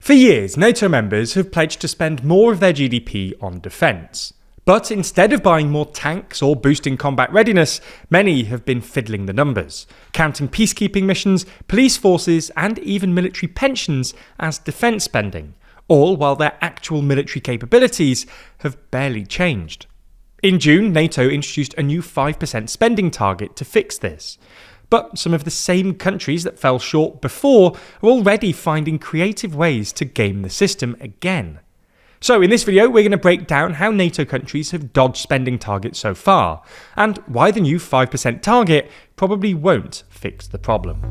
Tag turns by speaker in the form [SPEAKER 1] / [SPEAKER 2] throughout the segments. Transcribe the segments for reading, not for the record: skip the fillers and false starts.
[SPEAKER 1] For years, NATO members have pledged to spend more of their GDP on defence. But instead of buying more tanks or boosting combat readiness, many have been fiddling the numbers, counting peacekeeping missions, police forces, and even military pensions as defence spending, all while their actual military capabilities have barely changed. In June, NATO introduced a new 5% spending target to fix this. But some of the same countries that fell short before are already finding creative ways to game the system again. So in this video, we're going to break down how NATO countries have dodged spending targets so far, and why the new 5% target probably won't fix the problem.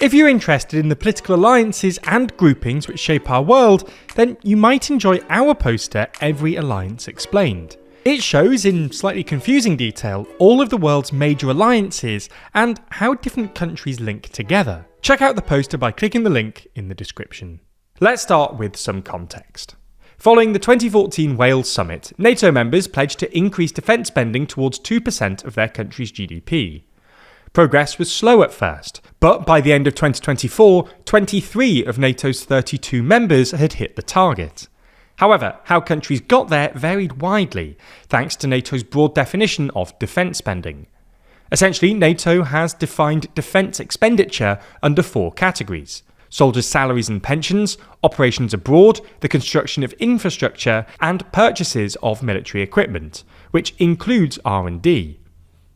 [SPEAKER 1] If you're interested in the political alliances and groupings which shape our world, then you might enjoy our poster, Every Alliance Explained. It shows, in slightly confusing detail, all of the world's major alliances and how different countries link together. Check out the poster by clicking the link in the description. Let's start with some context. Following the 2014 Wales summit, NATO members pledged to increase defence spending towards 2% of their country's GDP. Progress was slow at first, but by the end of 2024, 23 of NATO's 32 members had hit the target. However, how countries got there varied widely, thanks to NATO's broad definition of defence spending. Essentially, NATO has defined defence expenditure under 4 categories: soldiers' salaries and pensions, operations abroad, the construction of infrastructure, and purchases of military equipment, which includes R&D.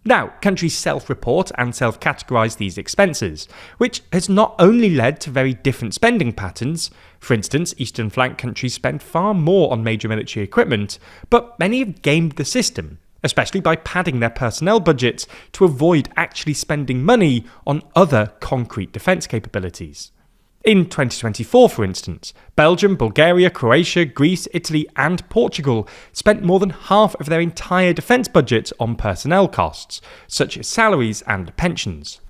[SPEAKER 1] Now, countries self-report and self-categorise these expenses, which has not only led to very different spending patterns. For instance, Eastern Flank countries spend far more on major military equipment, but many have gamed the system, especially by padding their personnel budgets to avoid actually spending money on other concrete defence capabilities. In 2024, for instance, Belgium, Bulgaria, Croatia, Greece, Italy and Portugal spent more than half of their entire defence budgets on personnel costs, such as salaries and pensions.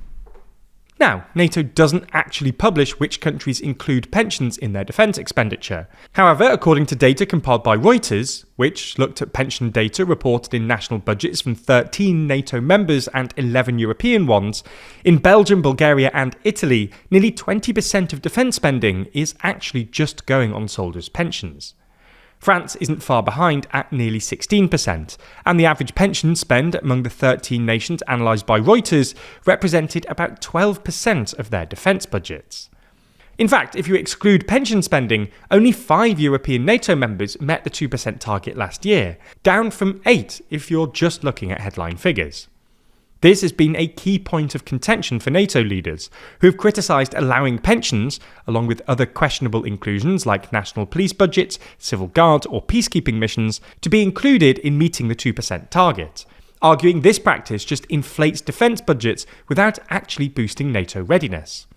[SPEAKER 1] Now, NATO doesn't actually publish which countries include pensions in their defence expenditure. However, according to data compiled by Reuters, which looked at pension data reported in national budgets from 13 NATO members and 11 European ones, in Belgium, Bulgaria and Italy, nearly 20% of defence spending is actually just going on soldiers' pensions. France isn't far behind at nearly 16%, and the average pension spend among the 13 nations analysed by Reuters represented about 12% of their defence budgets. In fact, if you exclude pension spending, only 5 European NATO members met the 2% target last year, down from 8 if you're just looking at headline figures. This has been a key point of contention for NATO leaders, who have criticised allowing pensions, along with other questionable inclusions like national police budgets, civil guards or peacekeeping missions, to be included in meeting the 2% target, arguing this practice just inflates defence budgets without actually boosting NATO readiness.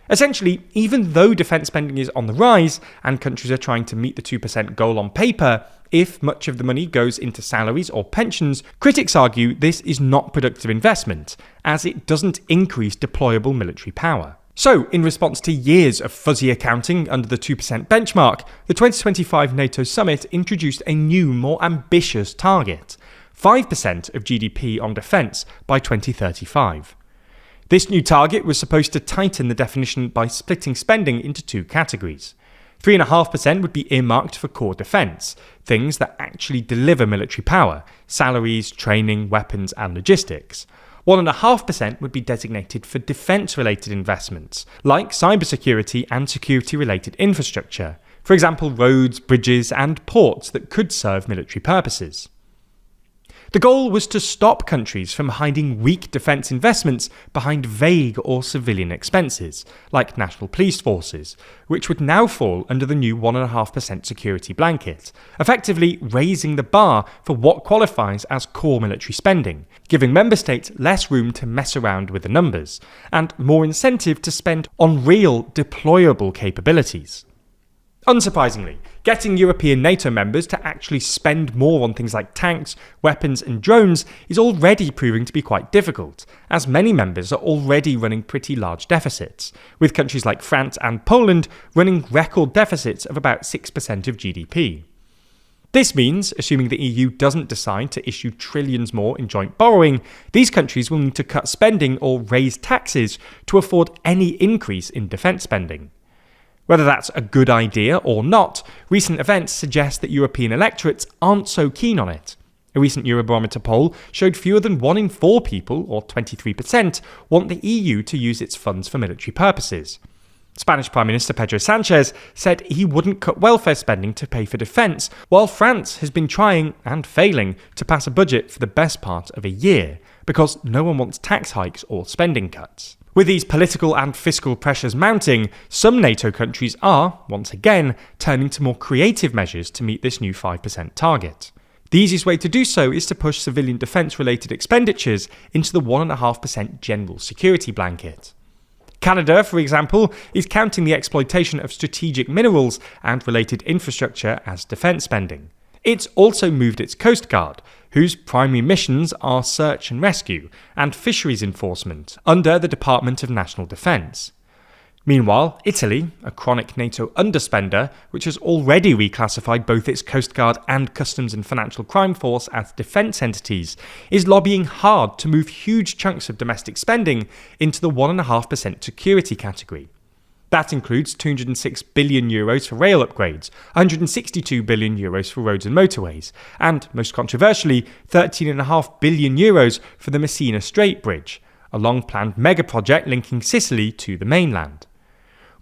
[SPEAKER 1] Essentially, even though defence spending is on the rise and countries are trying to meet the 2% goal on paper, if much of the money goes into salaries or pensions, critics argue this is not productive investment, as it doesn't increase deployable military power. So, in response to years of fuzzy accounting under the 2% benchmark, the 2025 NATO summit introduced a new, more ambitious target: 5% of GDP on defence by 2035. This new target was supposed to tighten the definition by splitting spending into 2 categories. 3.5% would be earmarked for core defence, things that actually deliver military power: salaries, training, weapons and logistics. 1.5% would be designated for defence-related investments, like cybersecurity and security-related infrastructure, for example roads, bridges and ports that could serve military purposes. The goal was to stop countries from hiding weak defence investments behind vague or civilian expenses, like national police forces, which would now fall under the new 1.5% security blanket, effectively raising the bar for what qualifies as core military spending, giving member states less room to mess around with the numbers, and more incentive to spend on real deployable capabilities. Unsurprisingly, getting European NATO members to actually spend more on things like tanks, weapons and drones is already proving to be quite difficult, as many members are already running pretty large deficits, with countries like France and Poland running record deficits of about 6% of GDP. This means, assuming the EU doesn't decide to issue trillions more in joint borrowing, these countries will need to cut spending or raise taxes to afford any increase in defence spending. Whether that's a good idea or not, recent events suggest that European electorates aren't so keen on it. A recent Eurobarometer poll showed fewer than 1 in 4 people, or 23%, want the EU to use its funds for military purposes. Spanish Prime Minister Pedro Sánchez said he wouldn't cut welfare spending to pay for defence, while France has been trying, and failing, to pass a budget for the best part of a year, because no one wants tax hikes or spending cuts. With these political and fiscal pressures mounting, some NATO countries are, once again, turning to more creative measures to meet this new 5% target. The easiest way to do so is to push civilian defence-related expenditures into the 1.5% general security blanket. Canada, for example, is counting the exploitation of strategic minerals and related infrastructure as defence spending. It's also moved its Coast Guard, whose primary missions are search and rescue and fisheries enforcement under the Department of National Defence. Meanwhile, Italy, a chronic NATO underspender, which has already reclassified both its Coast Guard and Customs and Financial Crime Force as defence entities, is lobbying hard to move huge chunks of domestic spending into the 1.5% security category. That includes €206 billion for rail upgrades, €162 billion for roads and motorways, and, most controversially, €13.5 billion for the Messina Strait Bridge, a long-planned mega-project linking Sicily to the mainland.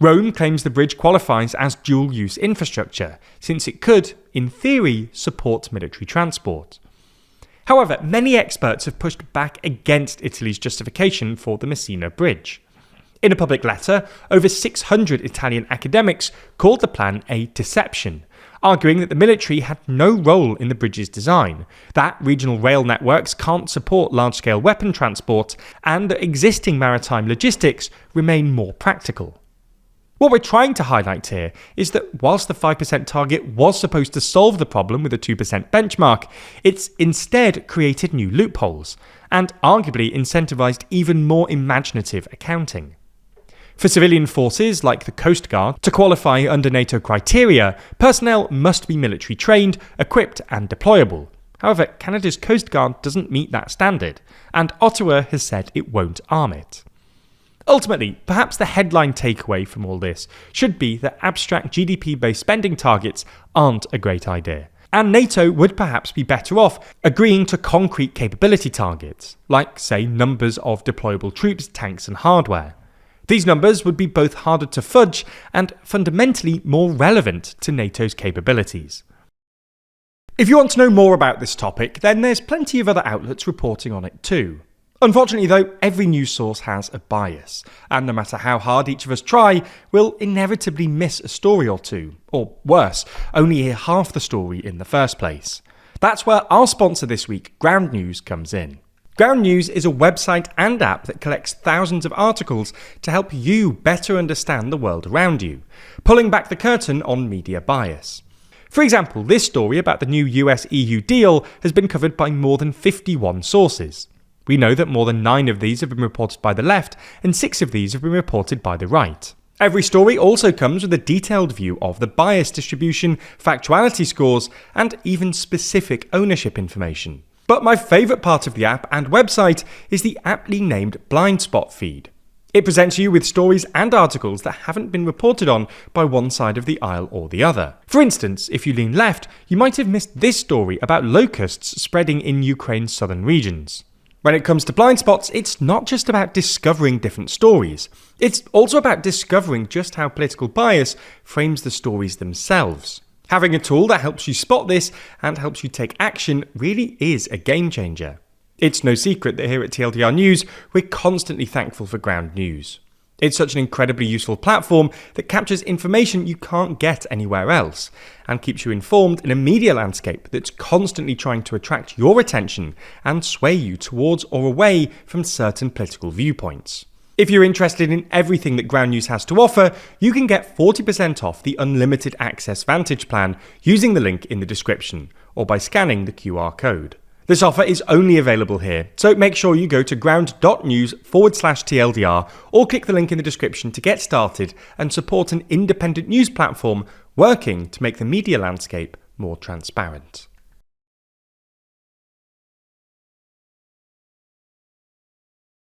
[SPEAKER 1] Rome claims the bridge qualifies as dual-use infrastructure, since it could, in theory, support military transport. However, many experts have pushed back against Italy's justification for the Messina Bridge. In a public letter, over 600 Italian academics called the plan a deception, arguing that the military had no role in the bridge's design, that regional rail networks can't support large-scale weapon transport, and that existing maritime logistics remain more practical. What we're trying to highlight here is that whilst the 5% target was supposed to solve the problem with a 2% benchmark, it's instead created new loopholes, and arguably incentivised even more imaginative accounting. For civilian forces like the Coast Guard to qualify under NATO criteria, personnel must be military trained, equipped and deployable. However, Canada's Coast Guard doesn't meet that standard, and Ottawa has said it won't arm it. Ultimately, perhaps the headline takeaway from all this should be that abstract GDP-based spending targets aren't a great idea, and NATO would perhaps be better off agreeing to concrete capability targets, like, say, numbers of deployable troops, tanks and hardware. These numbers would be both harder to fudge and fundamentally more relevant to NATO's capabilities. If you want to know more about this topic, then there's plenty of other outlets reporting on it too. Unfortunately though, every news source has a bias, and no matter how hard each of us try, we'll inevitably miss a story or two, or worse, only hear half the story in the first place. That's where our sponsor this week, Ground News, comes in. Ground News is a website and app that collects thousands of articles to help you better understand the world around you, pulling back the curtain on media bias. For example, this story about the new US-EU deal has been covered by more than 51 sources. We know that more than 9 of these have been reported by the left, and 6 of these have been reported by the right. Every story also comes with a detailed view of the bias distribution, factuality scores, and even specific ownership information. But my favourite part of the app and website is the aptly named blind spot feed. It presents you with stories and articles that haven't been reported on by one side of the aisle or the other. For instance, if you lean left, you might have missed this story about locusts spreading in Ukraine's southern regions. When it comes to blind spots, it's not just about discovering different stories. It's also about discovering just how political bias frames the stories themselves. Having a tool that helps you spot this and helps you take action really is a game changer. It's no secret that here at TLDR News, we're constantly thankful for Ground News. It's such an incredibly useful platform that captures information you can't get anywhere else, and keeps you informed in a media landscape that's constantly trying to attract your attention and sway you towards or away from certain political viewpoints. If you're interested in everything that Ground News has to offer, you can get 40% off the Unlimited Access Vantage plan using the link in the description, or by scanning the QR code. This offer is only available here, so make sure you go to ground.news/TLDR or click the link in the description to get started and support an independent news platform working to make the media landscape more transparent.